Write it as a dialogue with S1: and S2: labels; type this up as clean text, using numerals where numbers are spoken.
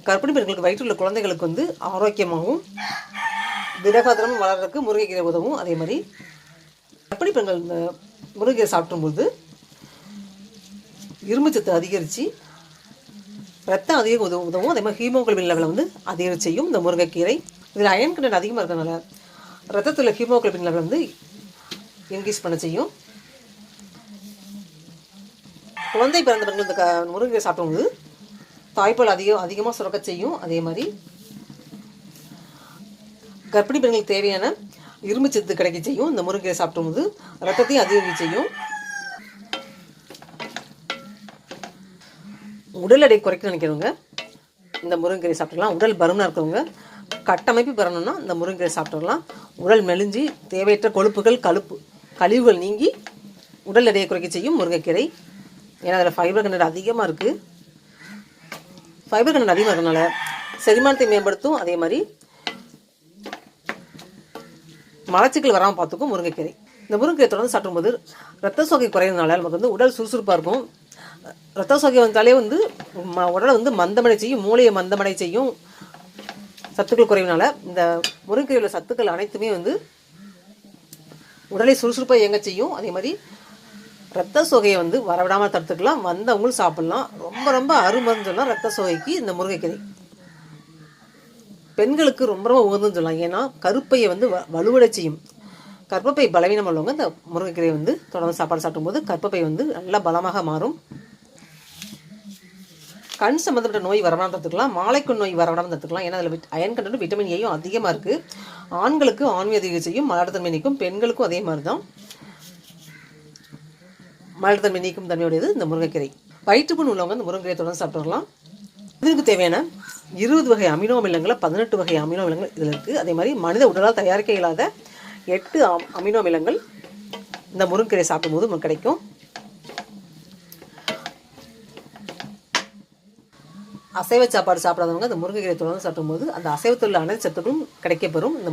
S1: கர்ப்பிணி பெண்களுக்கு வயிற்றுள்ள குழந்தைகளுக்கு வந்து ஆரோக்கியமாகவும் திடகாத்திரமும் வளர்றதுக்கு முருங்கைக்கீரை உதவும். அதே மாதிரி கர்ப்பிணி பெண்கள் இந்த முருங்கைக்கீரை சாப்பிடும்போது இரும்புச்சத்து அதிகரித்து ரத்தம் அதிகம் உதவும். அதே மாதிரி ஹீமோகுளோபின் லெவலை வந்து அதிகரிச்சு செய்யும் இந்த முருங்கைக்கீரை. இதில் அயன் கண்டென்ட் அதிகமாக இருக்கிறதுனால ரத்தத்தில் ஹீமோகுளோபின் லெவல் வந்து இன்க்ரீஸ் பண்ண செய்யும். குழந்தை பிறந்த பெண்கள் இந்த முருங்கைக்கீரை சாப்பிடும்போது தாய்ப்பால் அதிகமாக சுரக்க செய்யும். அதே மாதிரி கர்ப்பிணி பெண்களுக்கு தேவையான இரும்பு சத்து கிடைக்க செய்யும். இந்த முருங்கைக்கீரை சாப்பிடும்போது ரத்தத்தையும் அதிகரிக்க செய்யும். உடல் எடை குறைக்க நினைக்கிறவங்க இந்த முருங்கைக்கீரை சாப்பிட்டுக்கலாம். உடல் பருமனாக இருக்கிறவங்க கட்டமைப்பு பெறணும்னா இந்த முருங்கைக்கீரை சாப்பிட்டுக்கலாம். உடல் மெலிஞ்சி தேவையற்ற கொழுப்புகள் கழிவுகள் நீங்கி உடல் எடையை குறைக்க செய்யும் முருங்கைக்கீரை. ஏன்னா அதில் ஃபைபர் கண்டென்ட் அதிகமாக இருக்குது. ஃபைபர் கண்டென்ட் அதிகமாக இருக்கிறதுனால செரிமானத்தை மேம்படுத்தும். அதே மாதிரி மலச்சிக்கல் வராமல் பார்த்துக்கும் முருங்கைக்கீரை. இந்த முருங்கைக்கீரை தொடர்ந்து சாப்பிடும்போது ரத்த சோகை குறையிறதுனால நமக்கு வந்து உடல் சுறுசுறுப்பாக இருக்கும். ரத்த சோகை வந்தாலே வந்து உடலை வந்து மந்தமடை செய்யும், மூளையை மந்தமடை செய்யும். சத்துக்கள் குறைவினால இந்த முருங்கைக்கீரையில் சத்துக்கள் அனைத்துமே வந்து உடலை சுறுசுறுப்பாக இயங்க செய்யும். அதே மாதிரி ரத்த சோகையை வந்து வரவிடாமல் தடுத்துக்கலாம். வந்தவங்களும் சாப்பிட்லாம். ரொம்ப ரொம்ப அருமருந்துன்னு சொல்லலாம் ரத்த சோகைக்கு இந்த முருங்கைக்கீரை. பெண்களுக்கு ரொம்ப ரொம்ப உகந்துன்னு சொல்லலாம். ஏன்னா கருப்பையை வந்து வலுவடை செய்யும். கர்ப்பப்பை பலவீனம் உள்ளவங்க இந்த முருங்கைக்கீரையை வந்து தொடர்ந்து சாப்பாடு சாப்பிடும்போது கர்ப்பப்பை வந்து நல்லா பலமாக மாறும். கண் சம்மந்தப்பட்ட நோய் வரவிடாமல் தடுத்துக்கலாம். மாலைக்கண் நோய் வரவிடாமல் தடுத்துக்கலாம். ஏன்னா அதில் அயன் கண்டென்ட் விட்டமின் ஏயும் அதிகமாக இருக்குது. ஆண்களுக்கு ஆண்மை அதிகம் செய்யும், மலர்தன்மை நீக்கும். பெண்களுக்கும் அதே மாதிரி தான் மலர்தன்மை நீக்கும் தன்மையுடையது இந்த முருங்கைக்கீரை. வயிற்றுப்புண் உள்ளவங்க இந்த முருங்கைக்கீரை தொடர்ந்து சாப்பிட்டு வரலாம். இதற்கு தேவையான 20 வகை அமினோ அமிலங்களை 18 வகை அமினோ அமிலங்கள் இதில் இருக்குது. அதே மாதிரி மனித உடலால் தயாரிக்க இயலாத 8 அமினோ அமிலங்கள் இந்த முருங்கைக்கீரை சாப்பிடும்போது நமக்கு கிடைக்கும். அசைவ சாப்பாடு சாப்பிடாதவங்க அந்த முருங்கைக்கீரை தொடர்ந்து சாப்பிடும்போது அந்த அசைவத்தில் உள்ள அனைத்து சத்துக்களும் கிடைக்கப்பெறும். இந்த